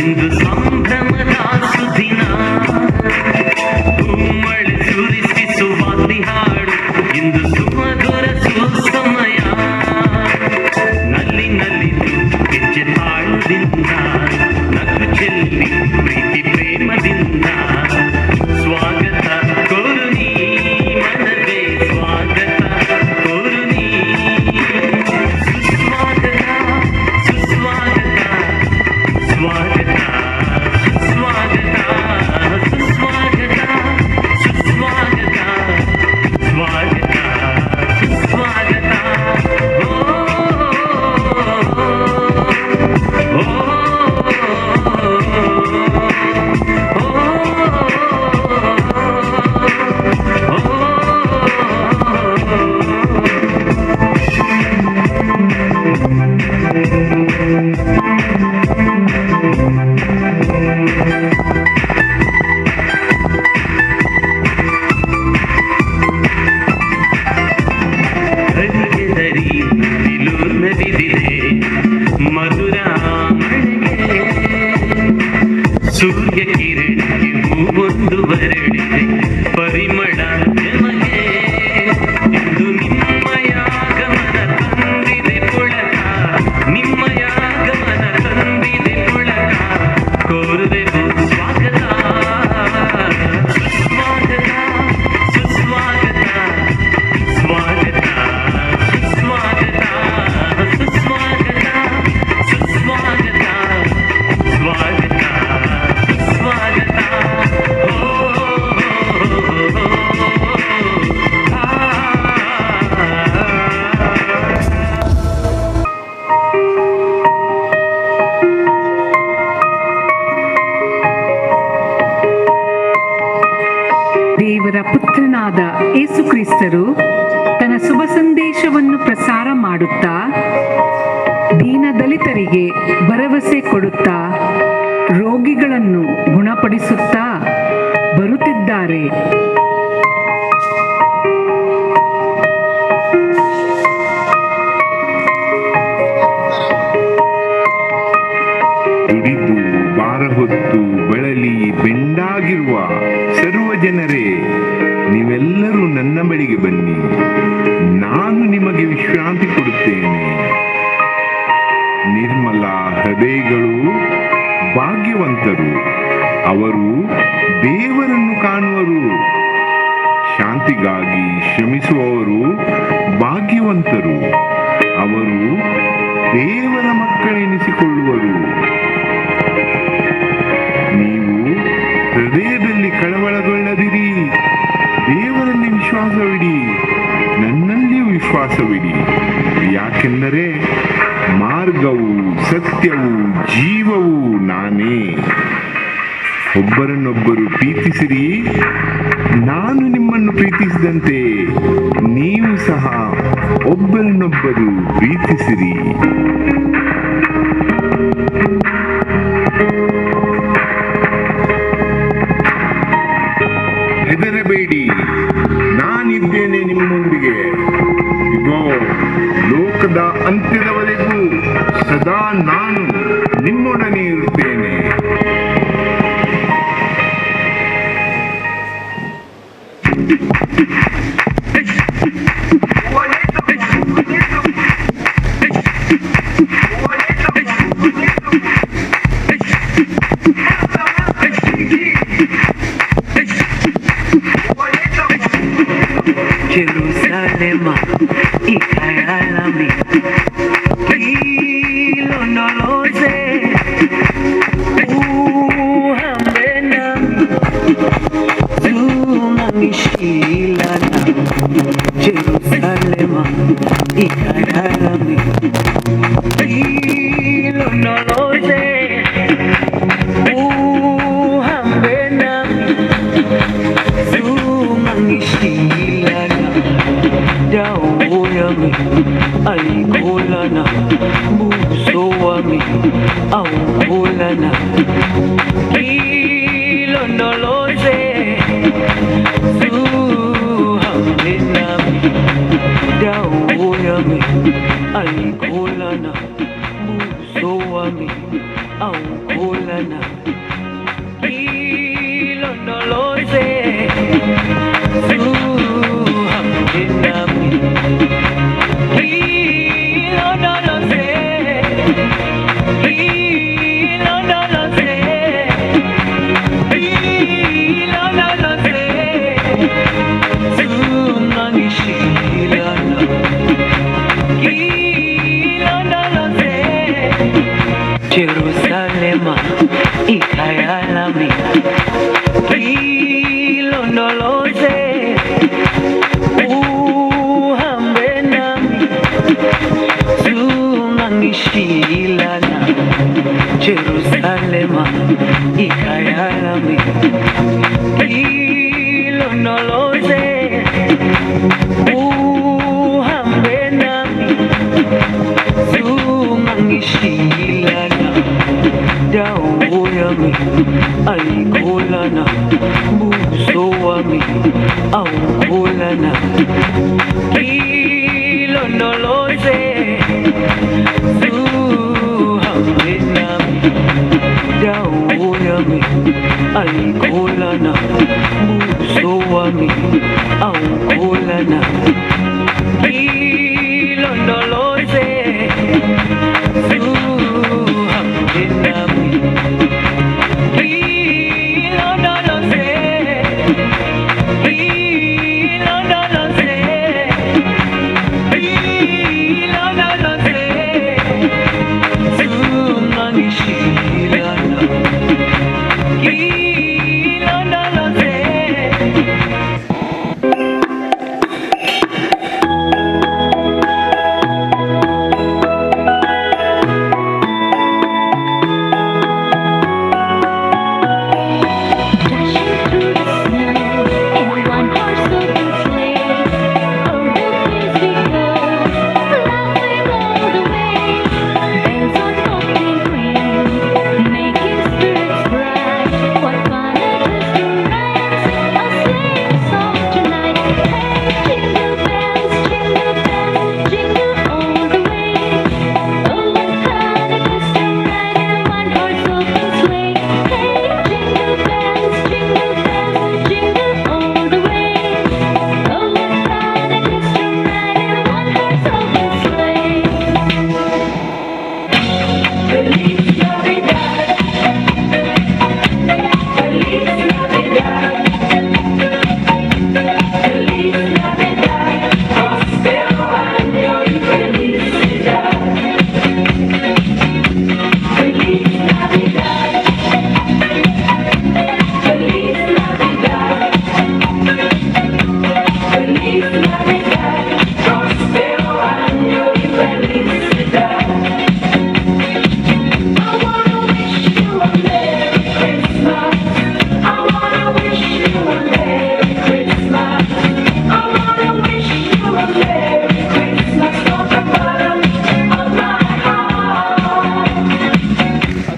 ಇಂದು ಸಂಭ್ರಮದ ಸುದಿನ, ಹೂಮಳೆ ಸುರಿಸಿಸುವ ಹಾಡು ಇಂದು ಸುಮಧುರ ಸುಸಮಯ. ನಲ್ಲಿ ನಲಿದು ಹೆಜ್ಜೆ ತಾಳದಿಂದ ನಗು ಚೆಲ್ಲಿ ಪ್ರೀತಿ ಪ್ರೇಮದಿಂದ ಸ್ವಾಗತ ಕೋರು ನೀ ಮನವೇ, ಸ್ವಾಗತ ಕೋರು ನೀ. ಸುಸ್ವಾಗತ ಸುಸ್ವಾಗತ ಸ್ವಾಗತ ಸುಸ್ವಾಗತ ಸುಸ್ವಾಗತ ಸುಸ್ವಾಗತ ಸ್ವಾಗತ ಸುಸ್ವಾಗತ. ಓ ಮಧುರ ಮಳೆಗೆ ಸೂರ್ಯ ಕಿರಣಕ್ಕೆ ಹೂವೊಂದು ಬರಳಿದೆ ಪರಿಮಳ ಜಮಗೆ. ಇಂದು ನಿಮ್ಮಯ ಗಮನ ತಂದಿದೆ ಪುಳಕ, ನಿಮ್ಮಯ ಗಮನ ತಂದಿದೆ ಪುಳಕ. ಕೋರುವೆವು ಸ್ವಾಗತ ಸುಸ್ವಾಗತ ಸುಸ್ವಾಗತ ಸ್ವಾಗತ ಸುಸ್ವಾಗತ ಸುಸ್ವಾಗತ ಸುಸ್ವಾಗತ ಸ್ವಾಗತ ಸ್ವಾಗತ. ದೇವರ ಪುತ್ರನಾದ ಯೇಸು ಕ್ರಿಸ್ತರು ತನ್ನ ಶುಭ ಸಂದೇಶವನ್ನು ಪ್ರಸಾರ ಮಾಡುತ್ತಾ ದೀನದಲಿತರಿಗೆ ಭರವಸೆ ಕೊಡುತ್ತಾ ರೋಗಿಗಳನ್ನು ಗುಣಪಡಿಸುತ್ತಾ ಬರುತ್ತಿದ್ದಾರೆ. ದುಡಿದು ಭಾರ ಹೊತ್ತು ಬಳಲಿ ಬೆಂಡಾಗಿರುವ ಸರ್ವ ಜನರೇ, ನೀವೆಲ್ಲರೂ ನನ್ನ ಬಳಿಗೆ ಬನ್ನಿ, ನಾನು ನಿಮಗೆ ವಿಶ್ರಾಂತಿ ಕೊಡುತ್ತೇನೆ. ನಿರ್ಮಲ ಹೃದಯಗಳು ಭಾಗ್ಯವಂತರು, ಅವರು ದೇವರನ್ನು ಕಾಣುವರು. ಶಾಂತಿಗಾಗಿ ಶ್ರಮಿಸುವವರು ಭಾಗ್ಯವಂತರು, ಅವರು ದೇವರ ಮಕ್ಕಳೆನಿಸಿಕೊಳ್ಳುವರು. ನೀವು ಹೃದಯದಲ್ಲಿ ಕಳವಳಗೊಳ್ಳದಿರಿ, ದೇವರಲ್ಲಿ ವಿಶ್ವಾಸವಿಡಿ, ನನ್ನಲ್ಲಿಯೂ ವಿಶ್ವಾಸವಿಡಿ. ಯಾಕೆಂದರೆ ಮಾರ್ಗವು ಸತ್ಯವು ಜೀವವು ನಾನೇ. ಒಬ್ಬರನ್ನೊಬ್ಬರು ಪ್ರೀತಿಸಿರಿ, ನಾನು ನಿಮ್ಮನ್ನು ಪ್ರೀತಿಸಿದಂತೆ ನೀವು ಸಹ ಒಬ್ಬರನ್ನೊಬ್ಬರು ಪ್ರೀತಿಸಿರಿ. ಹೆದರಬೇಡಿ, ನಾನಿದ್ದೇನೆ ನಿಮ್ಮೊಂದಿಗೆ. ಇಗೋ, ಲೋಕದ ಅಂತ್ಯದವರೆಗೂ ಸದಾ ನಾನು ನಿಮ್ಮೊಡನೆ ಇರುತ್ತೇನೆ. Jerusalema ikayalami ilondoloze uhambe nami zungangishilana. Jerusalema ikayalami ilondoloze uhambe nami zungangishilana. Dawo yami ayikholana, buso wami awukholana. Ilondoloze uhambe nami. Dawo yami ayikholana, buso wami awukholana. Ilana Ilondoloze Suhamdinami Ilondoloze Ilondoloze Ilondoloze Sumangishilana Ilondoloze Jerusalema ikayalami ilondoloze uhambe nami zungangishilana Jerusalema ikayalami ilondoloze uhambe nami zungangishilana dawo yami ayikholana buso wami awukholana ilondoloze zuhambe nami dawo yami ayikholana buso wami awukholana ilondoloze zuhambe nami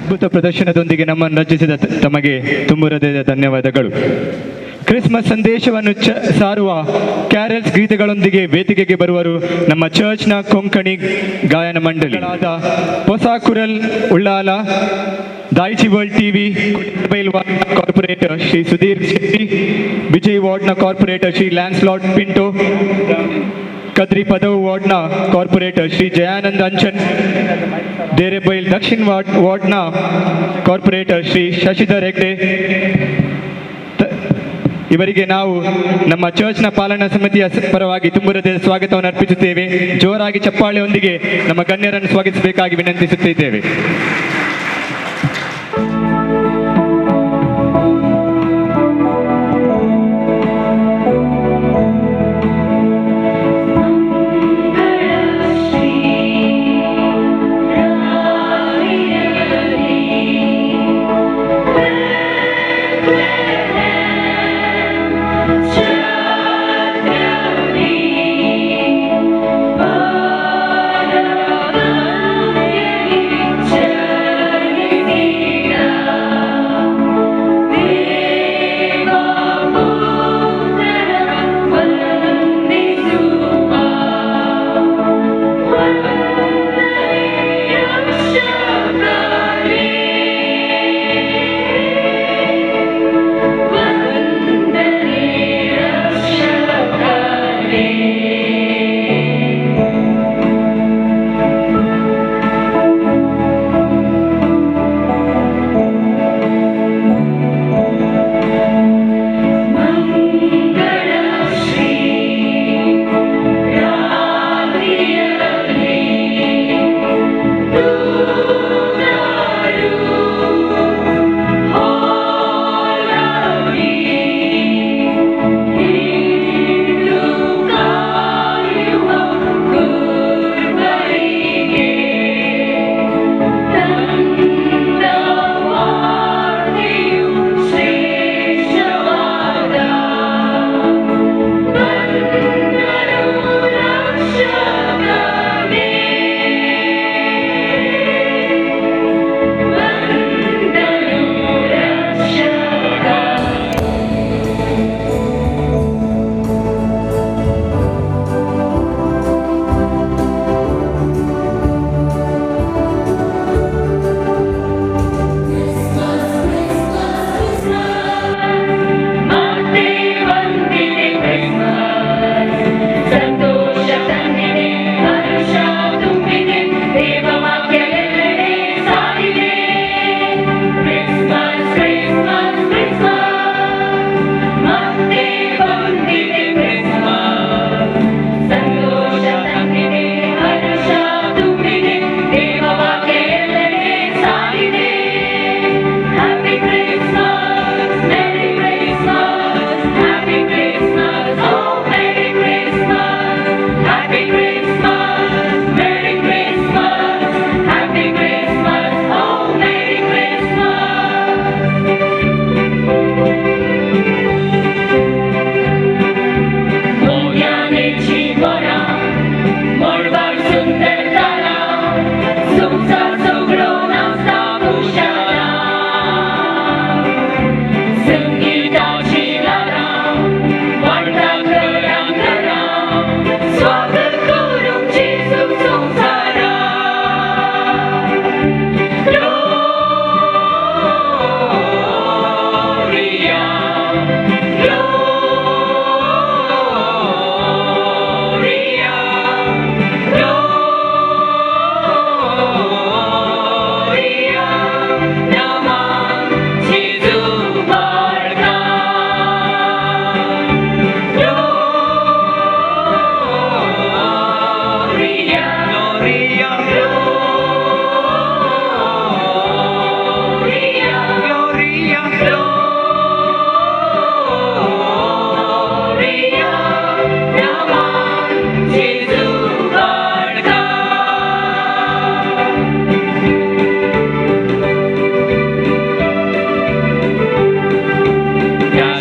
ಅದ್ಭುತ ಪ್ರದರ್ಶನದೊಂದಿಗೆ ನಮ್ಮನ್ನು ರಂಜಿಸಿದ ತಮಗೆ ತುಂಬ ಹೃದಯದ ಧನ್ಯವಾದಗಳು. Christmas ಸಂದೇಶವನ್ನು ಸಾರುವ Carroll's ಗೀತೆಗಳೊಂದಿಗೆ ವೇದಿಕೆಗೆ ಬರುವರು ನಮ್ಮ ಚರ್ಚ್ನ ಕೊಂಕಣಿ ಗಾಯನ ಮಂಡಳಿಗಳಾದ ಹೊಸ ಕುರಲ್ ಉಳ್ಳಾಲ, ದಾಯಿಚಿ ವರ್ಲ್ಡ್ ಟಿವಿ ಮೊಬೈಲ್ ವಾರ್ಡ್ನ ಕಾರ್ಪೊರೇಟರ್ ಶ್ರೀ ಸುಧೀರ್ ಶೆಟ್ಟಿ, ವಿಜಯ್ ವಾರ್ಡ್ನ ಕಾರ್ಪೊರೇಟರ್ ಶ್ರೀ ಲ್ಯಾನ್ಸ್ಲಾಟ್ ಪಿಂಟೋ, ಕದ್ರಿ ಪದವು ವಾರ್ಡ್ನ ಕಾರ್ಪೊರೇಟರ್ ಶ್ರೀ ಜಯಾನಂದ್ ಅಂಚನ್, ದೇರೆಬೈಲ್ ದಕ್ಷಿಣ ವಾರ್ಡ್ನ ಕಾರ್ಪೊರೇಟರ್ ಶ್ರೀ ಶಶಿಧರ್ ಹೆಗ್ಡೆ ಇವರಿಗೆ ನಾವು ನಮ್ಮ ಚರ್ಚ್ನ ಪಾಲನಾ ಸಮಿತಿಯ ಪರವಾಗಿ ತುಂಬ ಹೃದಯದ ಸ್ವಾಗತವನ್ನು ಅರ್ಪಿಸುತ್ತೇವೆ. ಜೋರಾಗಿ ಚಪ್ಪಾಳೆಯೊಂದಿಗೆ ನಮ್ಮ ಗಣ್ಯರನ್ನು ಸ್ವಾಗತಿಸಬೇಕಾಗಿ ವಿನಂತಿಸುತ್ತಿದ್ದೇವೆ. Yeah.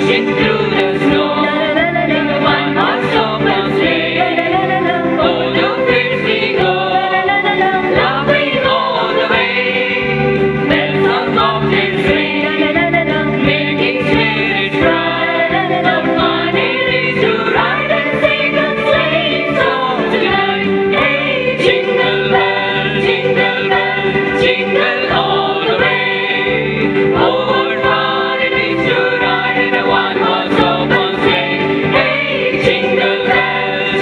Dashing through the snow, one horse open sleigh. Oh, the fields we go, laughing all the way. Bells on bobtails ring, making spirits bright. The fun it is to ride and sing a sleighing song tonight. Hey, jingle bells, jingle all the way. Oh, what fun it is to ride in a one-horse open sleigh. Hey, jingle bells,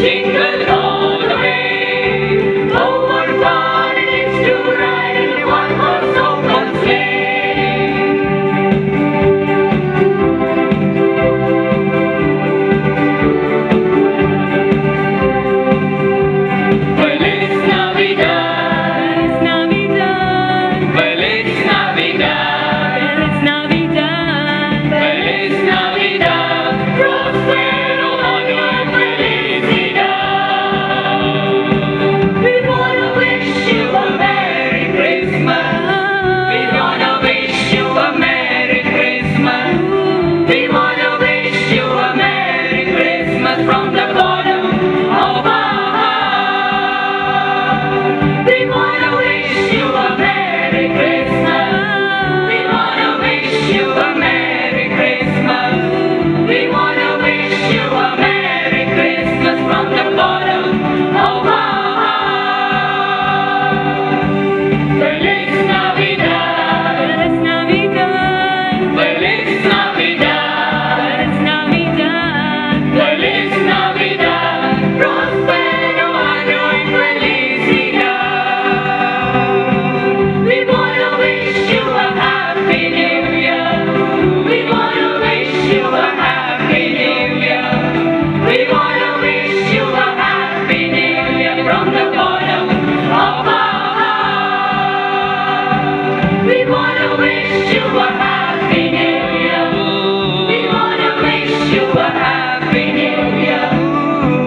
jingle all the way. Oh, what fun it is to ride in a one-horse open sleigh. Feliz Navidad, Feliz Navidad, Feliz Navidad, prospero año y felicidad. We wanna wish you a Merry Christmas. We wanna wish you a Merry Christmas. We wanna wish you a Merry Christmas from the bottom of our heart. We wanna wish you a Merry Christmas. We wanna wish you a Merry Christmas. We wanna wish you a Merry Christmas from the bottom of our heart. Feliz Navidad, Feliz Navidad, Feliz Navidad, prospero año y felicidad. We wanna wish you a Happy New Year. We wanna wish you a Happy New Year. We wanna wish you a Happy New Year from the bottom of our heart. We wanna wish you a Happy New Year. We wanna wish you a Happy New Year.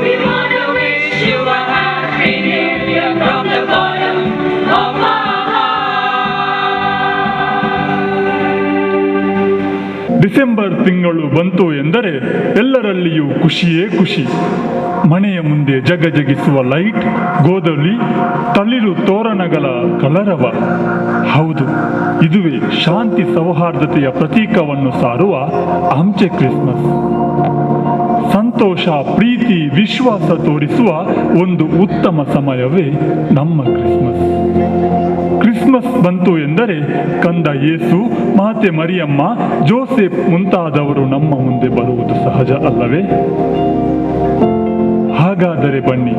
We wanna wish you a Happy New Year from the bottom of our heart. December ತಿಂಗಳು ಬಂತು ಎಂದರೆ ಎಲ್ಲರಲ್ಲಿಯೂ ಖುಷಿಯೇ ಖುಷಿ. ಮನೆಯ ಮುಂದೆ ಜಗಜಗಿಸುವ light, ಗೋಧಲಿ, ತಳಿರು ತೋರಣಗಳ ಕಲರವ. ಹೌದು, ಇದುವೇ ಶಾಂತಿ ಸೌಹಾರ್ದತೆಯ ಪ್ರತೀಕವನ್ನು ಸಾರುವ ಆಮ್ಚೆ ಕ್ರಿಸ್ಮಸ್. ಸಂತೋಷ, ಪ್ರೀತಿ, ವಿಶ್ವಾಸ ತೋರಿಸುವ ಒಂದು ಉತ್ತಮ ಸಮಯವೇ ನಮ್ಮ ಕ್ರಿಸ್ಮಸ್. ಕ್ರಿಸ್ಮಸ್ ಬಂತು ಎಂದರೆ ಕಂದ ಯೇಸು, ಮಾತೆ ಮರಿಯಮ್ಮ, ಜೋಸೆಫ್ ಮುಂತಾದವರು ನಮ್ಮ ಮುಂದೆ ಬರುವುದು ಸಹಜ ಅಲ್ಲವೇ? ಹಾಗಾದರೆ ಬನ್ನಿ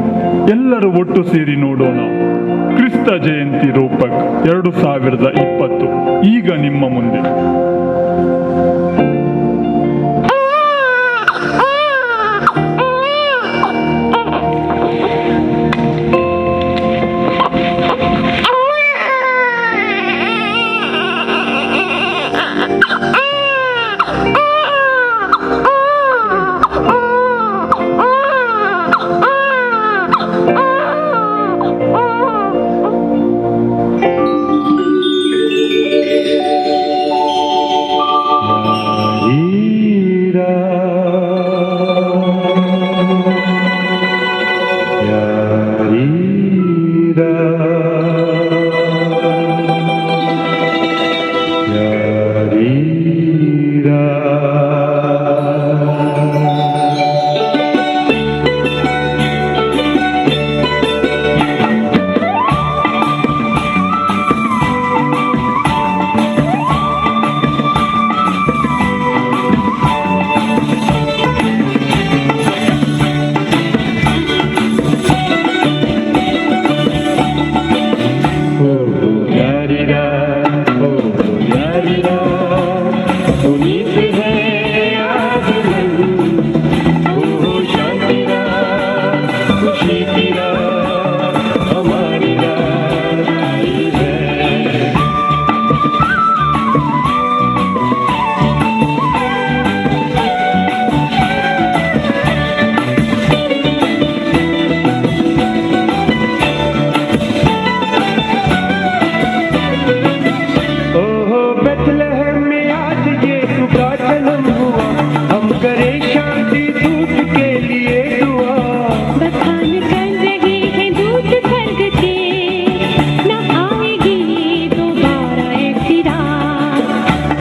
ಎಲ್ಲರೂ ಒಟ್ಟು ಸೇರಿ ನೋಡೋಣ ಕ್ರಿಸ್ತ ಜಯಂತಿ ರೂಪಕ್ 2020 ಈಗ ನಿಮ್ಮ ಮುಂದೆ.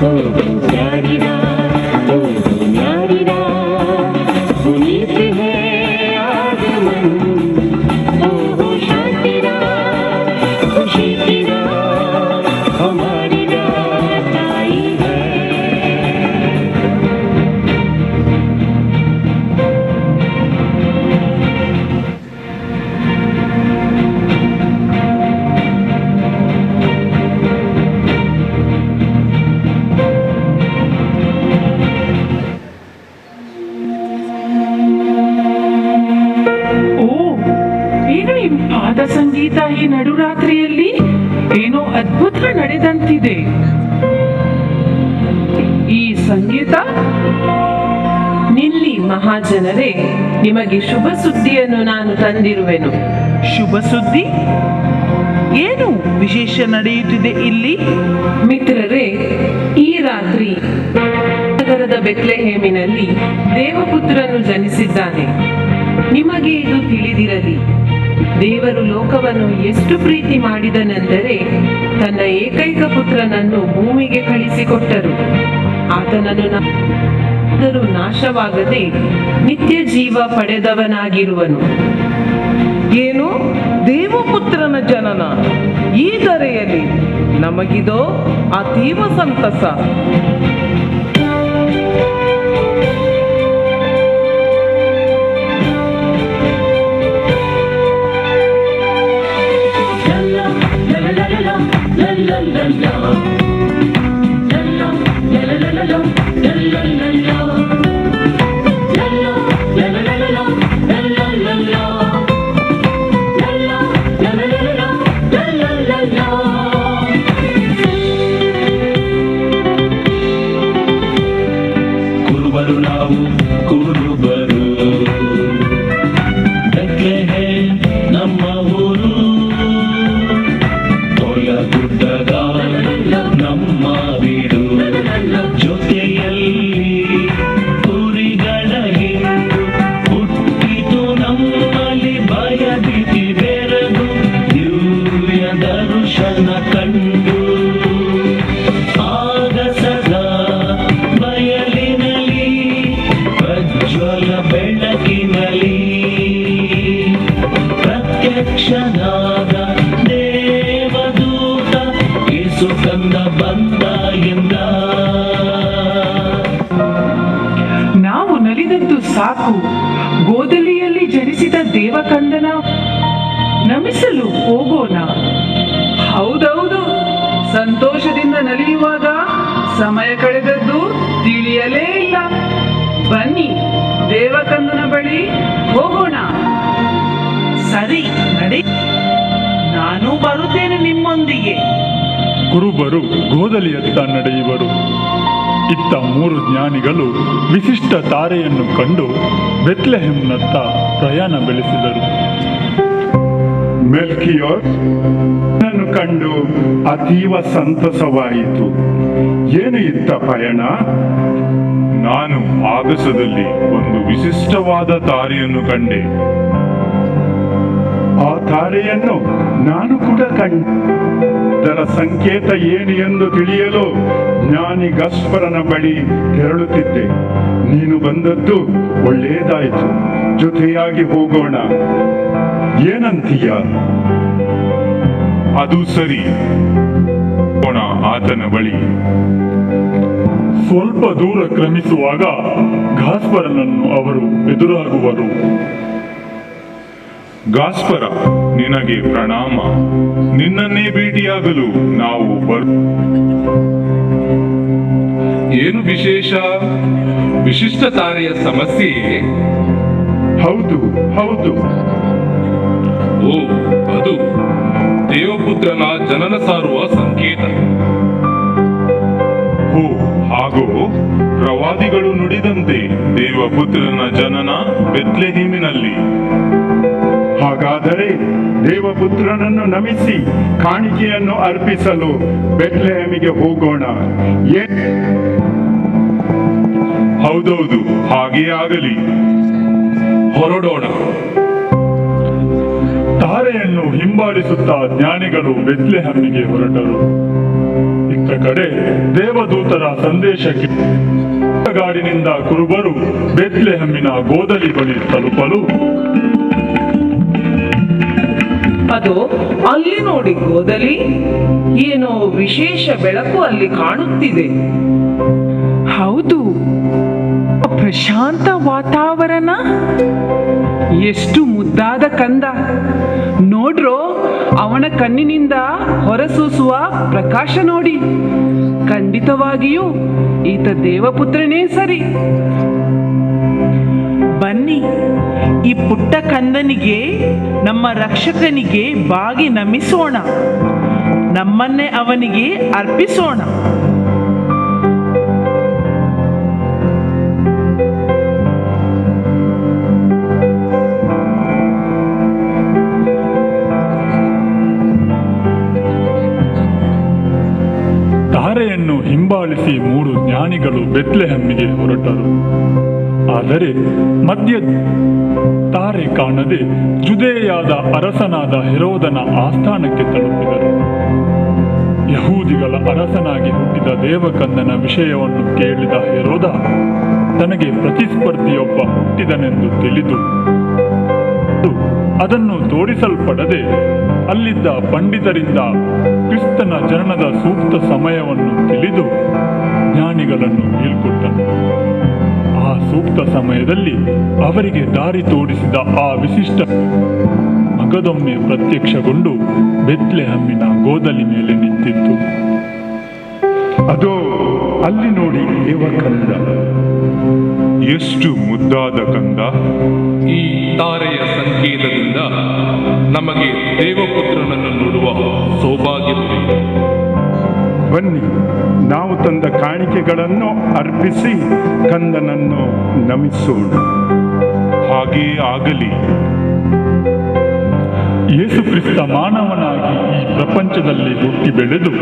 प्यारी रात, प्यारी रात, पुनीत है आगमन, शांति रात, खुशी की रात, हमारी रात आई है। ಏನು ಇಂಪಾದ ಸಂಗೀತ ಈ ನಡುರಾತ್ರಿಯಲ್ಲಿ? ಏನೋ ಅದ್ಭುತ ನಡೆದಂತಿದೆ. ಈ ಸಂಗೀತ ನಿಲ್ಲಿ ಮಹಾಜನರೇ, ನಿಮಗೆ ಶುಭ ಸುದ್ದಿಯನ್ನು ನಾನು ತಂದಿರುವೆನು. ಶುಭ ಸುದ್ದಿ? ಏನು ವಿಶೇಷ ನಡೆಯುತ್ತಿದೆ ಇಲ್ಲಿ? ಮಿತ್ರರೇ, ಈ ರಾತ್ರಿ ನಗರದ ಬೆತ್ಲೆಹೇಮಿನಲ್ಲಿ ದೇವಪುತ್ರನು ಜನಿಸಿದ್ದಾನೆ. ನಿಮಗೆ ಇದು ತಿಳಿದಿರಲಿ. ದೇವರು ಲೋಕವನ್ನು ಎಷ್ಟು ಪ್ರೀತಿ ಮಾಡಿದನೆಂದರೆ ತನ್ನ ಏಕೈಕ ಪುತ್ರನನ್ನು ಭೂಮಿಗೆ ಕಳಿಸಿಕೊಟ್ಟರು. ಆತನನ್ನು ನಾಶವಾಗದೆ ನಿತ್ಯ ಜೀವ ಪಡೆದವನಾಗಿರುವನು. ಏನು ದೇವಪುತ್ರನ ಜನನ ಈ ಧರೆಯಲ್ಲಿ ನಮಗಿದೋ ಅತೀವ ಸಂತಸ. ಕುರುಬರು ನಾವು ಕುರುಬರು, ಬೆತ್ಲೆಹೇಮ್ ನಮ್ಮ ಊರು, ಗುಡ್ಡದ ನಮ್ಮ ಬೀಡು, ಜೊತೆಯಲ್ಲಿ ಕುರಿಗಳ ಹಿಂಡು ಹುಟ್ಟಿತು ನಮ್ಮಲ್ಲಿ ಭಯಭೀತಿ ಬೆರೆದು ದಿವ್ಯ ದರ್ಶನ ಕಂಡು. ಆಗ ಸದಾ ಬಯಲಿನಲ್ಲಿ ಪ್ರಜ್ವಲ ಬೆಳಕಿನಲ್ಲಿ ಪ್ರತ್ಯಕ್ಷನಾದ ದೇವದೂತ ಯೇಸು ಕಂದ ಬಂದ ಎಂದ. ನಾವು ನಲಿದದ್ದು ಸಾಕು. ಗೋದಲಿಯಲ್ಲಿ ಜನಿಸಿದ ದೇವಕಂದನ ನಮಿಸಲು ಹೋಗೋಣ. ಹೌದೌದು, ಸಂತೋಷದಿಂದ ನಲಿಯುವಾಗ ಸಮಯ ಕಳೆದದ್ದು ತಿಳಿಯಲೇ ಇಲ್ಲ. ಬನ್ನಿ, ದೇವಕಂದನ ಬಳಿ ಹೋಗೋಣ. ಸರಿ, ನಡಿ, ನಾನು ಬರುತ್ತೇನೆ ನಿಮ್ಮೊಂದಿಗೆ. ಕುರುಬರು ಗೋದಲಿಯತ್ತ ನಡೆಯುವರು. ಇತ್ತ 3 ಜ್ಞಾನಿಗಳು ವಿಶಿಷ್ಟ ತಾರೆಯನ್ನು ಕಂಡು ಬೆತ್ಲೆಹೆಮ್ನತ್ತ ಪ್ರಯಾಣ ಬೆಳೆಸಿದರು. ಮೆಲ್ಕಿಯೋರ್ ನನ್ನು ಕಂಡು ಅತೀವ ಸಂತಸವಾಯಿತು. ಏನು ಇತ್ತ ಪಯಣ? ನಾನು ಆಗಸದಲ್ಲಿ ಒಂದು ವಿಶಿಷ್ಟವಾದ ತಾರೆಯನ್ನು ಕಂಡೆ. ಆ ತಾರೆಯನ್ನು ನಾನು ಕೂಡ ಕಂಡೆ. ಅದರ ಸಂಕೇತ ಏನು ಎಂದು ತಿಳಿಯಲು ಜ್ಞಾನಿ ಗಸ್ಪರನ ಬಳಿ ತೆರಳುತ್ತಿದ್ದೆ. ನೀನು ಬಂದದ್ದು ಒಳ್ಳೆಯದಾಯಿತು. ಜೊತೆಯಾಗಿ ಹೋಗೋಣ. ಏನಂತೀಯ? ಅದು ಸರಿ, ಆತನ ಬಳಿ. ಸ್ವಲ್ಪ ದೂರ ಕ್ರಮಿಸುವಾಗ ಗಾಸ್ಪರನನ್ನು ಅವರು ಎದುರಾಗುವರು. ಗಾಸ್ಪರ, ನಿನಗೆ ಪ್ರಣಾಮ. ನಿನ್ನನ್ನೇ ಭೇಟಿಯಾಗಲು ನಾವು ಏನು ವಿಶೇಷ? ವಿಶಿಷ್ಟ ತಾರೆಯ ಸಮಸ್ಯೆ? ಹೌದು ಹೌದು. ಓ, ಅದು ದೇವಪುತ್ರನ ಜನನ ಸಾರುವ ಸಂಕೇತ. ಓ, ಹಾಗೂ ಪ್ರವಾದಿಗಳು ನುಡಿದಂತೆ ದೇವಪುತ್ರನ ಜನನ ಬೆತ್ಲೆಹೇಮಿನಲ್ಲಿ. ಹಾಗಾದರೆ ದೇವಪುತ್ರನನ್ನು ನಮಿಸಿ ಕಾಣಿಕೆಯನ್ನು ಅರ್ಪಿಸಲು ಬೆತ್ಲೆಹೇಮಿಗೆ ಹೋಗೋಣ. ಹೌದೌದು, ಹಾಗೇ ಆಗಲಿ. ಹೊರಡೋಣ. ತಾರೆಯನ್ನು ಹಿಂಬಾಲಿಸುತ್ತಾ ಜ್ಞಾನಿಗಳು ಬೆತ್ಲೆಹೇಮಿಗೆ ಹೊರಟರು. ಇತ್ತ ಕಡೆ ದೇವದೂತರ ಸಂದೇಶಕ್ಕೆ ಗಾಡಿನಿಂದ ಕುರುಬರು ಬೆತ್ಲೆಹೆಮ್ಮಿನ ಗೋದಲಿ ಬಳಿ ತಲುಪಲು, ಅದು ಅಲ್ಲಿ ನೋಡಿ ಗೋದಲಿ, ಏನೋ ವಿಶೇಷ ಬೆಳಕು ಅಲ್ಲಿ ಕಾಣುತ್ತಿದೆ. ಹೌದು, ಪ್ರಶಾಂತ ವಾತಾವರಣ, ಎಷ್ಟು ಮುದ್ದಾದ ಕಂದ ನೋಡ್ರೋ, ಅವನ ಕಣ್ಣಿನಿಂದ ಹೊರಸೂಸುವ ಪ್ರಕಾಶ ನೋಡಿ. ಖಂಡಿತವಾಗಿಯೂ ಈತ ದೇವಪುತ್ರನೇ ಸರಿ. ಬನ್ನಿ, ಈ ಪುಟ್ಟ ಕಂದನಿಗೆ, ನಮ್ಮ ರಕ್ಷಕನಿಗೆ ಬಾಗಿ ನಮಿಸೋಣ, ನಮ್ಮನ್ನೇ ಅವನಿಗೆ ಅರ್ಪಿಸೋಣ. ತಾರೆಯನ್ನು ಹಿಂಬಾಲಿಸಿ 3 ಜ್ಞಾನಿಗಳು ಬೆತ್ಲೆಹೆಮ್ಮಿಗೆ ಹೊರಟರು. ಆದರೆ ಮಧ್ಯ ತಾರೆ ಕಾಣದೆ ಜುದೇಯಾದ ಅರಸನಾದ ಹೆರೋದನ ಆಸ್ಥಾನಕ್ಕೆ ತಲುಪಿದರು. ಯಹೂದಿಗಳ ಅರಸನಾಗಿ ಹುಟ್ಟಿದ ದೇವಕಂದನ ವಿಷಯವನ್ನು ಕೇಳಿದ ಹೆರೋದ ತನಗೆ ಪ್ರತಿಸ್ಪರ್ಧಿಯೊಬ್ಬ ಹುಟ್ಟಿದನೆಂದು ತಿಳಿದು ಅದನ್ನು ತೋರಿಸಲ್ಪಡದೆ ಅಲ್ಲಿದ್ದ ಪಂಡಿತರಿಂದ ಕ್ರಿಸ್ತನ ಜನನದ ಸೂಕ್ತ ಸಮಯವನ್ನು ತಿಳಿದು ಜ್ಞಾನಿಗಳನ್ನು ಬೀಳ್ಕೊಟ್ಟನು. ಆ ಸೂಕ್ತ ಸಮಯದಲ್ಲಿ ಅವರಿಗೆ ದಾರಿ ತೋರಿಸಿದ ಆ ವಿಶಿಷ್ಟ ಮಗದೊಮ್ಮೆ ಪ್ರತ್ಯಕ್ಷಗೊಂಡು ಬೆತ್ಲೆಹೆಮ್ಮಿನ ಗೋದಲಿ ಮೇಲೆ ನಿಂತಿತ್ತು. ಅದೋ ಅಲ್ಲಿ ನೋಡಿ ದೇವಕಂದ, ಎಷ್ಟು ಮುದ್ದಾದ ಕಂದ. ಈ ತಾರೆಯ ಸಂಕೇತದಿಂದ ನಮಗೆ ದೇವಪುತ್ರನನ್ನು ನೋಡುವ ಸೌಭಾಗ್ಯವಿದೆ. ಬನ್ನಿ, ನಾವು ತಂದ ಕಾಣಿಕೆಗಳನ್ನು ಅರ್ಪಿಸಿ ಕಂದನನ್ನು ನಮಿಸೋಣ. ಹಾಗೇ ಆಗಲಿ. ಯೇಸು ಕ್ರಿಸ್ತ ಮಾನವನಾಗಿ ಈ ಪ್ರಪಂಚದಲ್ಲಿ ಹುಟ್ಟಿ ಬೆಳೆದು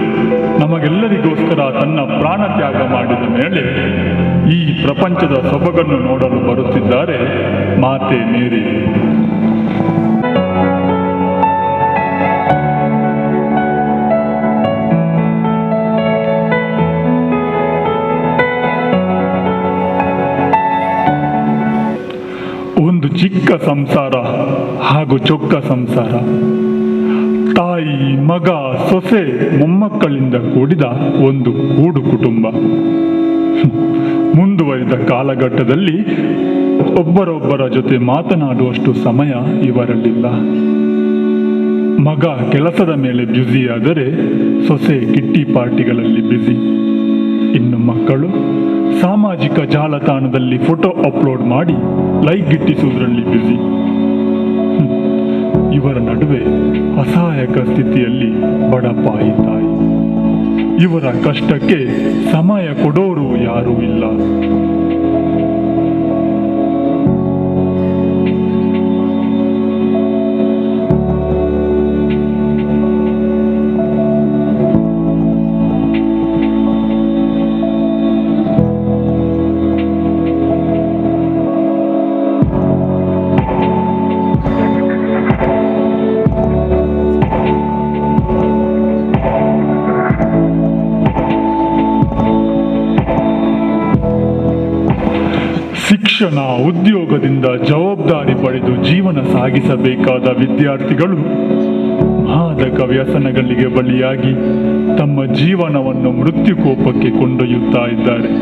ನಮಗೆಲ್ಲರಿಗೋಸ್ಕರ ತನ್ನ ಪ್ರಾಣ ತ್ಯಾಗ ಮಾಡಿದ ಮೇಲೆ ಈ ಪ್ರಪಂಚದ ಸೊಬಗನ್ನು ನೋಡಲು ಬರುತ್ತಿದ್ದಾರೆ ಮಾತೆ ಮೇರಿ. ಒಂದು ಚಿಕ್ಕ ಸಂಸಾರ ಹಾಗೂ ಚೊಕ್ಕ ಸಂಸಾರ, ತಾಯಿ, ಮಗ, ಸೊಸೆ, ಮೊಮ್ಮಕ್ಕಳಿಂದ ಕೂಡಿದ ಒಂದು ಕೂಡು ಕುಟುಂಬ. ಮುಂದುವರಿದ ಕಾಲಘಟ್ಟದಲ್ಲಿ ಒಬ್ಬರೊಬ್ಬರ ಜೊತೆ ಮಾತನಾಡುವಷ್ಟು ಸಮಯ ಇವರಲ್ಲಿಲ್ಲ. ಮಗ ಕೆಲಸದ ಮೇಲೆ ಬ್ಯುಸಿ ಆದರೆ ಸೊಸೆ ಕಿಟ್ಟಿ ಪಾರ್ಟಿಗಳಲ್ಲಿ ಬ್ಯುಸಿ. ಇನ್ನು ಮಕ್ಕಳು ಸಾಮಾಜಿಕ ಜಾಲತಾಣದಲ್ಲಿ ಫೋಟೋ ಅಪ್ಲೋಡ್ ಮಾಡಿ ಲೈಕ್ ಗಿಟ್ಟಿಸುವುದರಲ್ಲಿ ಬ್ಯುಸಿ. ಇವರ ನಡುವೆ ಅಸಹಾಯಕ ಸ್ಥಿತಿಯಲ್ಲಿ ಬಡಪಾಯಿ ತಾಯಿ. ಇವರ ಕಷ್ಟಕ್ಕೆ ಸಮಯ ಕೊಡೋರು ಯಾರೂ ಇಲ್ಲ. ಶಿಕ್ಷಣ, ಉದ್ಯೋಗದಿಂದ ಜವಾಬ್ದಾರಿ ಪಡೆದು ಜೀವನ ಸಾಗಿಸಬೇಕಾದ ವಿದ್ಯಾರ್ಥಿಗಳು ಮಾದಕ ವ್ಯಸನಗಳಿಗೆ ಬಲಿಯಾಗಿ ತಮ್ಮ ಜೀವನವನ್ನು ಮೃತ್ಯುಕೋಪಕ್ಕೆ ಕೊಂಡೊಯ್ಯುತ್ತಾ ಇದ್ದಾರೆ.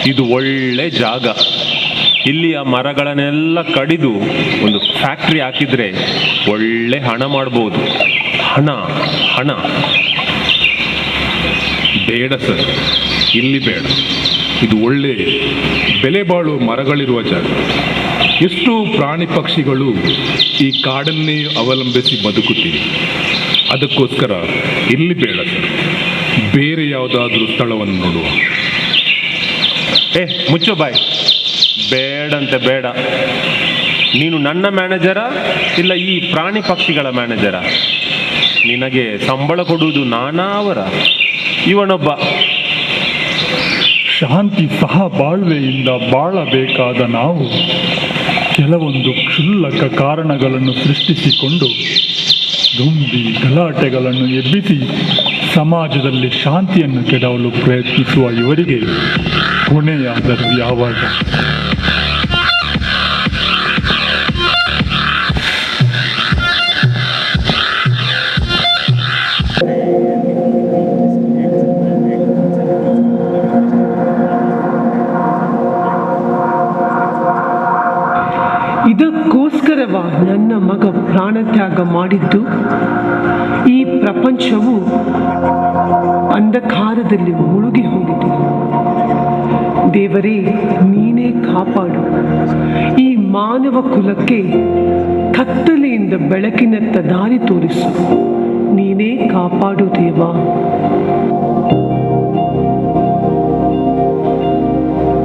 ಇದು ಒಳ್ಳೆ ಜಾಗ. ಇಲ್ಲಿಯ ಮರಗಳನ್ನೆಲ್ಲ ಕಡಿದು ಒಂದು ಫ್ಯಾಕ್ಟ್ರಿ ಹಾಕಿದ್ರೆ ಒಳ್ಳೆ ಹಣ ಮಾಡ್ಬೋದು. ಹಣ ಹಣ ಬೇಡ ಸರ್, ಇಲ್ಲಿ ಬೇಡ. ಇದು ಒಳ್ಳೆ ಬೆಲೆ ಬಾಳುವ ಮರಗಳಿರುವ ಜಾಗ. ಎಷ್ಟು ಪ್ರಾಣಿ ಪಕ್ಷಿಗಳು ಈ ಕಾಡನ್ನೇ ಅವಲಂಬಿಸಿ ಬದುಕುತ್ತಿವೆ. ಅದಕ್ಕೋಸ್ಕರ ಇಲ್ಲಿ ಬೇಡ ಸರ್, ಬೇರೆ ಯಾವುದಾದ್ರೂ ಸ್ಥಳವನ್ನು ನೋಡುವ. ಮುಚ್ಚೋ ಬಾಯ್. ಬೇಡಂತೆ ಬೇಡ. ನೀನು ನನ್ನ ಮ್ಯಾನೇಜರ ಇಲ್ಲ ಈ ಪ್ರಾಣಿ ಪಕ್ಷಿಗಳ ಮ್ಯಾನೇಜರ? ನಿನಗೆ ಸಂಬಳ ಕೊಡುವುದು ನಾನಾ ಅವರ? ಇವನೊಬ್ಬ. ಶಾಂತಿ ಸಹ ಬಾಳ್ವೆಯಿಂದ ಬಾಳಬೇಕಾದ ನಾವು ಕೆಲವೊಂದು ಕ್ಷುಲ್ಲಕ ಕಾರಣಗಳನ್ನು ಸೃಷ್ಟಿಸಿಕೊಂಡು ದುಂಬಿ ಗಲಾಟೆಗಳನ್ನು ಎಬ್ಬಿಸಿ ಸಮಾಜದಲ್ಲಿ ಶಾಂತಿಯನ್ನು ಕೆಡವಲು ಪ್ರಯತ್ನಿಸುವ ಇವರಿಗೆ ಕೊನೆಯಾದರೂ ಯಾವಾಗ? ಇದಕ್ಕೋಸ್ಕರವ ನನ್ನ ಮಗ ಪ್ರಾಣತ್ಯಾಗ ಮಾಡಿದ್ದು? ಈ ಪ್ರಪಂಚವು ಅಂಧಕಾರದಲ್ಲಿ ಮುಳುಗಿ ಹೋಗಿದೆ. ದೇವರೇ, ನೀನೇ ಕಾಪಾಡು. ಈ ಮಾನವ ಕುಲಕ್ಕೆ ಕತ್ತಲೆಯಿಂದ ಬೆಳಕಿನತ್ತ ದಾರಿ ತೋರಿಸು. ನೀನೇ ಕಾಪಾಡು ದೇವಾ.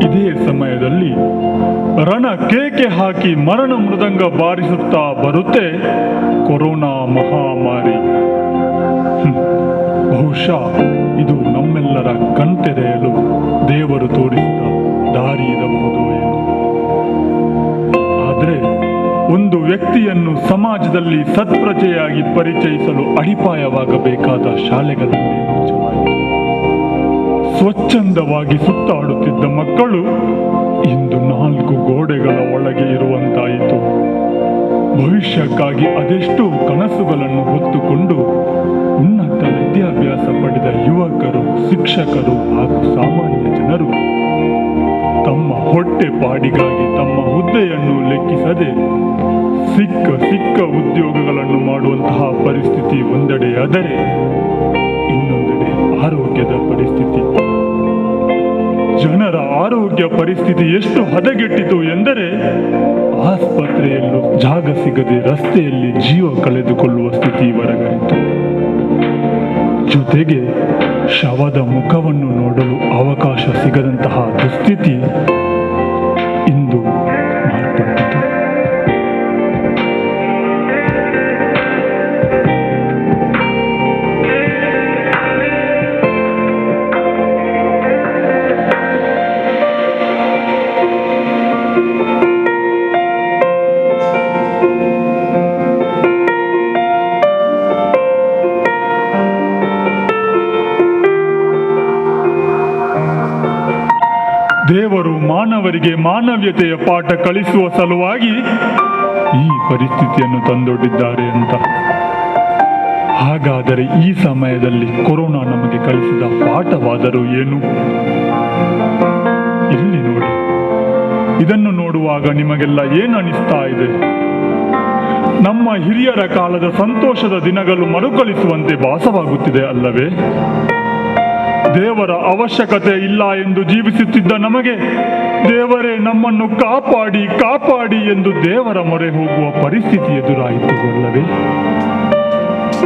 ಇದೇ ಸಮಯದಲ್ಲಿ ರಣ ಕೇಕೆ ಹಾಕಿ ಮರಣ ಮೃದಂಗ ಬಾರಿಸುತ್ತಾ ಬರುತ್ತೆ ಕೊರೋನಾ ಮಹಾಮಾರಿ. ಬಹುಶಃ ಇದು ನಮ್ಮೆಲ್ಲರ ಕಣ್ತೆರೆಯಲು ದೇವರು ತೋರಿಸಿದ ದಾರಿ ಇರಬಹುದು ಏನು. ಆದರೆ ಒಂದು ವ್ಯಕ್ತಿಯನ್ನು ಸಮಾಜದಲ್ಲಿ ಸತ್ಪ್ರಜೆಯಾಗಿ ಪರಿಚಯಿಸಲು ಅಡಿಪಾಯವಾಗಬೇಕಾದ ಶಾಲೆಗಳನ್ನೇ ಮುಚ್ಚಲಾಯಿತು. ಸ್ವಚ್ಛಂದವಾಗಿ ಸುತ್ತಾಡುತ್ತಿದ್ದ ಮಕ್ಕಳು ಇಂದು 4 ಗೋಡೆಗಳ ಒಳಗೆ ಇರುವಂತಾಯಿತು. ಭವಿಷ್ಯಕ್ಕಾಗಿ ಅದೆಷ್ಟು ಕನಸುಗಳನ್ನು ಹೊತ್ತುಕೊಂಡು ಉನ್ನತ ವಿದ್ಯಾಭ್ಯಾಸ ಪಡೆದ ಯುವಕರು, ಶಿಕ್ಷಕರು ಹಾಗೂ ಸಾಮಾನ್ಯ ಜನರು ತಮ್ಮ ಹೊಟ್ಟೆ ಪಾಡಿಗಾಗಿ ತಮ್ಮ ಹುದ್ದೆಯನ್ನು ಲೆಕ್ಕಿಸದೆ ಸಿಕ್ಕ ಉದ್ಯೋಗಗಳನ್ನು ಮಾಡುವಂತಹ ಪರಿಸ್ಥಿತಿ ಒಂದೆಡೆಯಾದರೆ, ಇನ್ನೊಂದೆಡೆ ಆರೋಗ್ಯದ ಪರಿಸ್ಥಿತಿ. ಜನರ ಆರೋಗ್ಯ ಪರಿಸ್ಥಿತಿ ಎಷ್ಟು ಹದಗೆಟ್ಟಿತು ಎಂದರೆ ಆಸ್ಪತ್ರೆಯಲ್ಲೂ ಜಾಗ ಸಿಗದೆ ರಸ್ತೆಯಲ್ಲಿ ಜೀವ ಕಳೆದುಕೊಳ್ಳುವ ಸ್ಥಿತಿವರೆಗಾಯಿತು. ಜೊತೆಗೆ ಶವದ ಮುಖವನ್ನು ನೋಡಲು ಅವಕಾಶ ಸಿಗದಂತಹ ದುಸ್ಥಿತಿ ಇಂದು ಮಾರ್ಪಟ್ಟಿತು. ದೇವರು ಮಾನವರಿಗೆ ಮಾನವೀಯತೆಯ ಪಾಠ ಕಲಿಸುವ ಸಲುವಾಗಿ ಈ ಪರಿಸ್ಥಿತಿಯನ್ನು ತಂದೊಡ್ಡಿದ್ದಾರೆ ಅಂತ. ಹಾಗಾದರೆ ಈ ಸಮಯದಲ್ಲಿ ಕೊರೋನಾ ನಮಗೆ ಕಲಿಸಿದ ಪಾಠವಾದರೂ ಏನು? ಇಲ್ಲಿ ನೋಡಿ, ಇದನ್ನು ನೋಡುವಾಗ ನಿಮಗೆಲ್ಲ ಏನು ಅನಿಸ್ತಾ ಇದೆ? ನಮ್ಮ ಹಿರಿಯರ ಕಾಲದ ಸಂತೋಷದ ದಿನಗಳು ಮರುಕಳಿಸುವಂತೆ ಭಾಸವಾಗುತ್ತಿದೆ ಅಲ್ಲವೇ? ದೇವರ ಅವಶ್ಯಕತೆ ಇಲ್ಲ ಎಂದು ಜೀವಿಸುತ್ತಿದ್ದ ನಮಗೆ ದೇವರೇ ನಮ್ಮನ್ನು ಕಾಪಾಡಿ ಕಾಪಾಡಿ ಎಂದು ದೇವರ ಮೊರೆ ಹೋಗುವ ಪರಿಸ್ಥಿತಿ ಎದುರಾಯಿತು ಅಲ್ಲವೇ?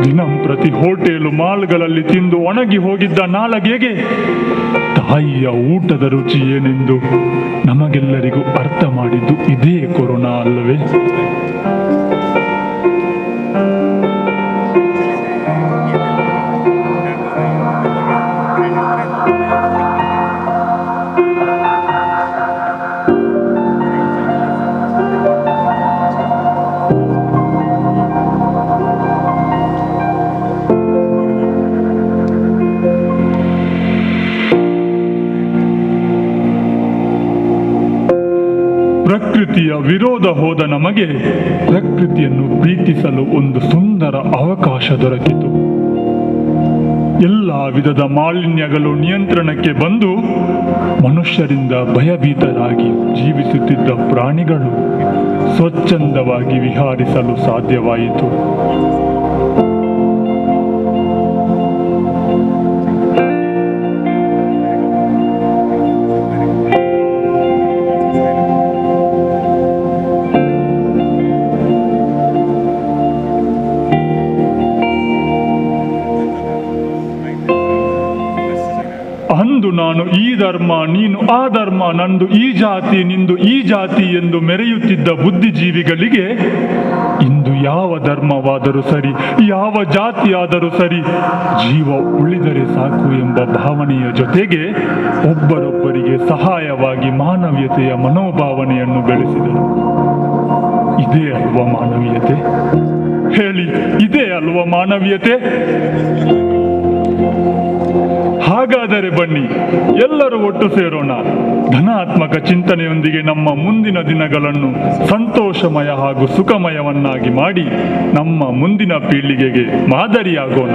ದಿನಂಪ್ರತಿ ಹೋಟೆಲು ಮಾಲ್ಗಳಲ್ಲಿ ತಿಂದು ಒಣಗಿ ಹೋಗಿದ್ದ ನಾಲಗೆಗೆ ತಾಯಿಯ ಊಟದ ರುಚಿ ಏನೆಂದು ನಮಗೆಲ್ಲರಿಗೂ ಅರ್ಥ ಮಾಡಿದ್ದು ಇದೇ ಕೊರೋನಾ ಅಲ್ಲವೇ? ಪ್ರಕೃತಿಯ ವಿರೋಧ ಹೋದ ನಮಗೆ ಪ್ರಕೃತಿಯನ್ನು ಪ್ರೀತಿಸಲು ಒಂದು ಸುಂದರ ಅವಕಾಶ ದೊರಕಿತು. ಎಲ್ಲ ವಿಧದ ಮಾಲಿನ್ಯಗಳು ನಿಯಂತ್ರಣಕ್ಕೆ ಬಂದು ಮನುಷ್ಯರಿಂದ ಭಯಭೀತರಾಗಿ ಜೀವಿಸುತ್ತಿದ್ದ ಪ್ರಾಣಿಗಳು ಸ್ವಚ್ಛಂದವಾಗಿ ವಿಹರಿಸಲು ಸಾಧ್ಯವಾಯಿತು. ಅಂದು ನಾನು ಈ ಧರ್ಮ, ನೀನು ಆ ಧರ್ಮ, ನಂದು ಈ ಜಾತಿ, ನಿಂದು ಈ ಜಾತಿ ಎಂದು ಮೆರೆಯುತ್ತಿದ್ದ ಬುದ್ಧಿಜೀವಿಗಳಿಗೆ ಇಂದು ಯಾವ ಧರ್ಮವಾದರೂ ಸರಿ, ಯಾವ ಜಾತಿಯಾದರೂ ಸರಿ, ಜೀವ ಉಳಿದರೆ ಸಾಕು ಎಂಬ ಭಾವನೆಯ ಜೊತೆಗೆ ಒಬ್ಬರೊಬ್ಬರಿಗೆ ಸಹಾಯವಾಗಿ ಮಾನವೀಯತೆಯ ಮನೋಭಾವನೆಯನ್ನು ಬೆಳೆಸಿದರು. ಇದೇ ಅಲ್ವಾ ಮಾನವೀಯತೆ? ಹೇಳಿ, ಇದೇ ಅಲ್ವಾ ಮಾನವೀಯತೆ? ಹಾಗಾದರೆ ಬನ್ನಿ, ಎಲ್ಲರೂ ಒಟ್ಟು ಸೇರೋಣ. ಧನಾತ್ಮಕ ಚಿಂತನೆಯೊಂದಿಗೆ ನಮ್ಮ ಮುಂದಿನ ದಿನಗಳನ್ನು ಸಂತೋಷಮಯ ಹಾಗೂ ಸುಖಮಯವನ್ನಾಗಿ ಮಾಡಿ ನಮ್ಮ ಮುಂದಿನ ಪೀಳಿಗೆಗೆ ಮಾದರಿಯಾಗೋಣ.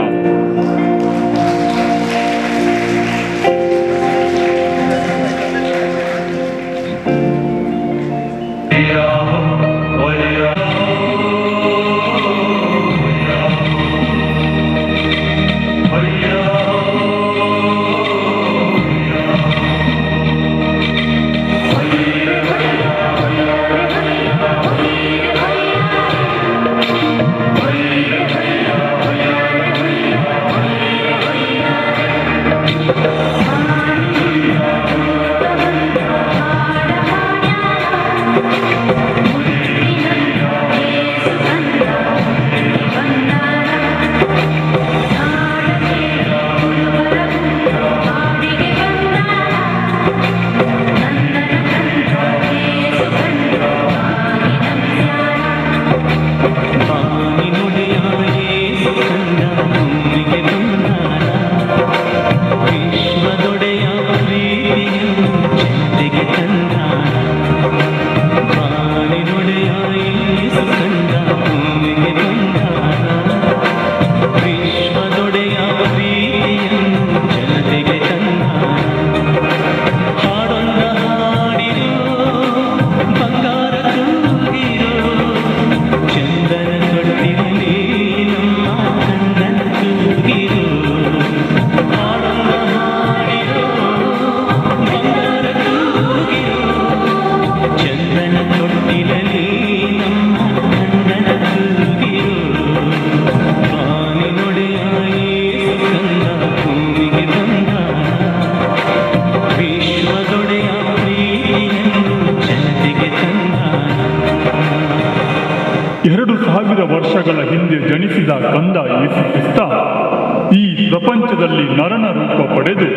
ವರ್ಷಗಳ ಹಿಂದೆ ಜನಿಸಿದ ಕಂದ ಯೇಸು ಕ್ರಿಸ್ತ ಈ ಪ್ರಪಂಚದಲ್ಲಿ ನರನ ರೂಪ ಪಡೆದು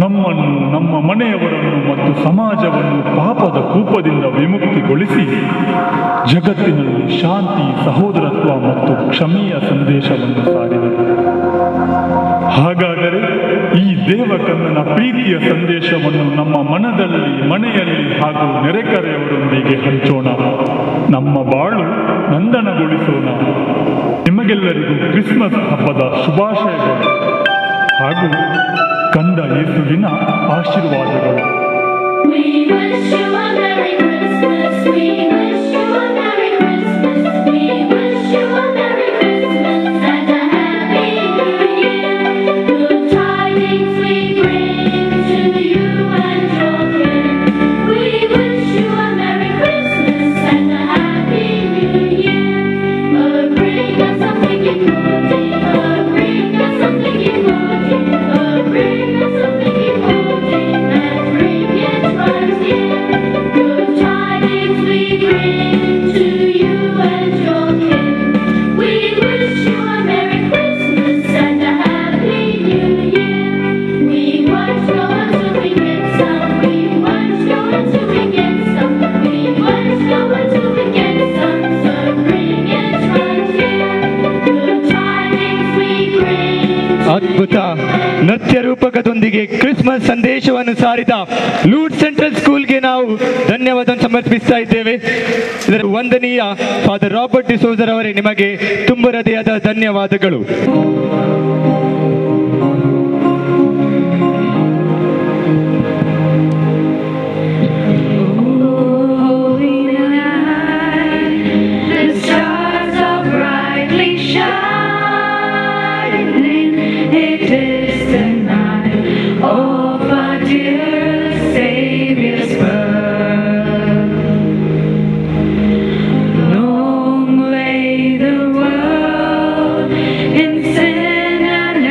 ನಮ್ಮನ್ನು, ನಮ್ಮ ಮನೆಯವರನ್ನು ಮತ್ತು ಸಮಾಜವನ್ನು ಪಾಪದ ಕೂಪದಿಂದ ವಿಮುಕ್ತಿಗೊಳಿಸಿ ಜಗತ್ತಿನಲ್ಲಿ ಶಾಂತಿ, ಸಹೋದರತ್ವ ಮತ್ತು ಕ್ಷಮೆಯ ಸಂದೇಶವನ್ನು ಸಾರಿದರು. ಹಾಗಾದರೆ ಈ ದೇವಕಂದನ ಪ್ರೀತಿಯ ಸಂದೇಶವನ್ನು ನಮ್ಮ ಮನದಲ್ಲಿ, ಮನೆಯಲ್ಲಿ ಹಾಗೂ ನೆರೆಕರೆಯವರೊಂದಿಗೆ ಹಂಚೋಣ. ನಮ್ಮ ಬಾಳು ನಂದನಗೊಳಿಸೋಣ. ನಿಮಗೆಲ್ಲರಿಗೂ ಕ್ರಿಸ್ಮಸ್ ಹಬ್ಬದ ಶುಭಾಶಯಗಳು ಹಾಗೂ ಕಂದ ಯೇಸುವಿನ ಆಶೀರ್ವಾದಗಳು. ಅದ್ಭುತ ನೃತ್ಯ ರೂಪಕದೊಂದಿಗೆ ಕ್ರಿಸ್ಮಸ್ ಸಂದೇಶವನ್ನು ಸಾರಿದ ಲೂರ್ಡ್ಸ್ ಸೆಂಟ್ರಲ್ ಸ್ಕೂಲ್ಗೆ ನಾವು ಧನ್ಯವಾದ ಸಮರ್ಪಿಸ್ತಾ ಇದ್ದೇವೆ. ಇದರ ವಂದನೀಯ ಫಾದರ್ ರಾಬರ್ಟ್ ಡಿಸೋಜರ್ ಅವರೇ, ನಿಮಗೆ ತುಂಬ ಹೃದಯದ ಧನ್ಯವಾದಗಳು. Long lay the world in sin and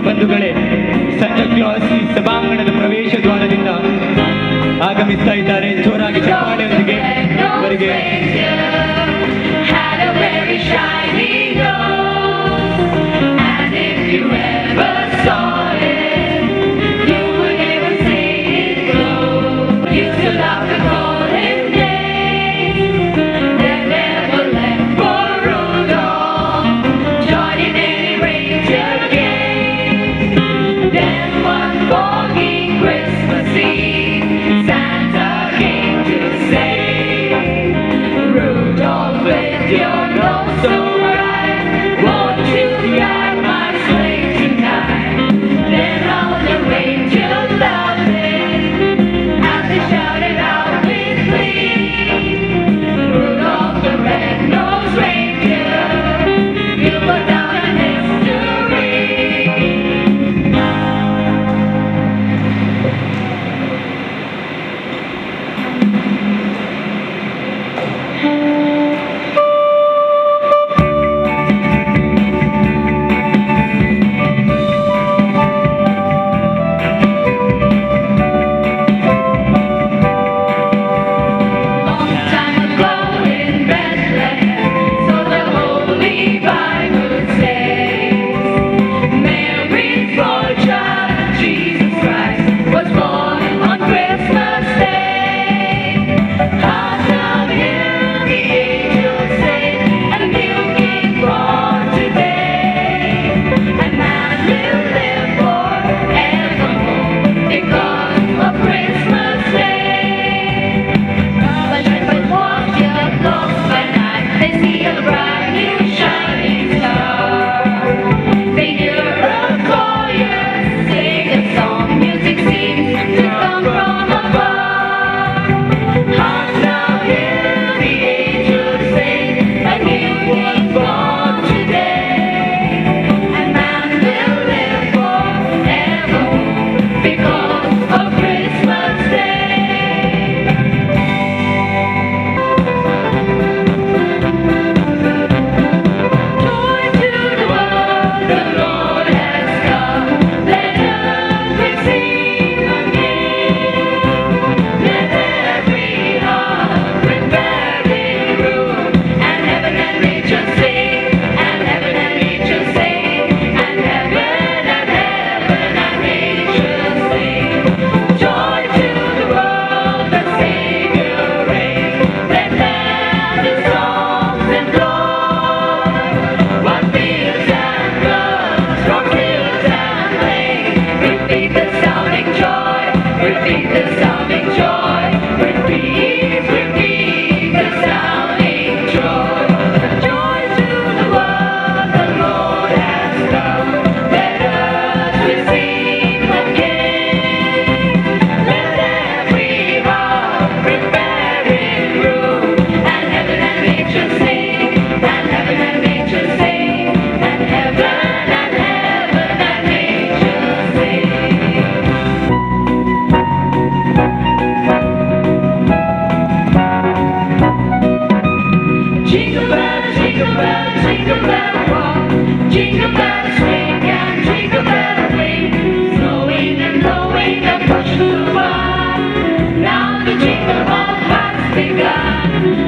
ಬಂಧುಗಳೇ, ಸಂತ ಕ್ಲಾಸ್ ಈ ಸಭಾಂಗಣದ ಪ್ರವೇಶ ದ್ವಾರದಿಂದ ಆಗಮಿಸ್ತಾ ಇದ್ದಾರೆ. ಜೋರಾಗಿ ಚಪ್ಪಾಳೆಯೊಂದಿಗೆ ಅವರಿಗೆ Santa came to say, Rudolph.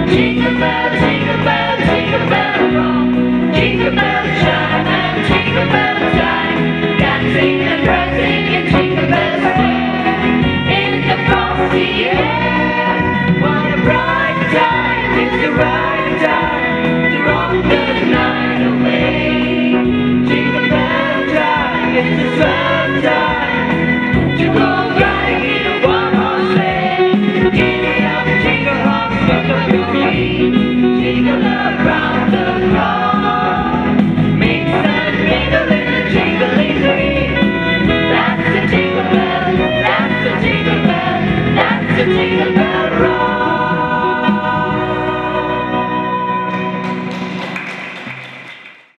Jingle bell, jingle bell, jingle bell rock. Jingle bell chime and jingle bell time. Dancing and prancing in Jingle Bell Square. In the frosty air. What a bright time, it's the right time.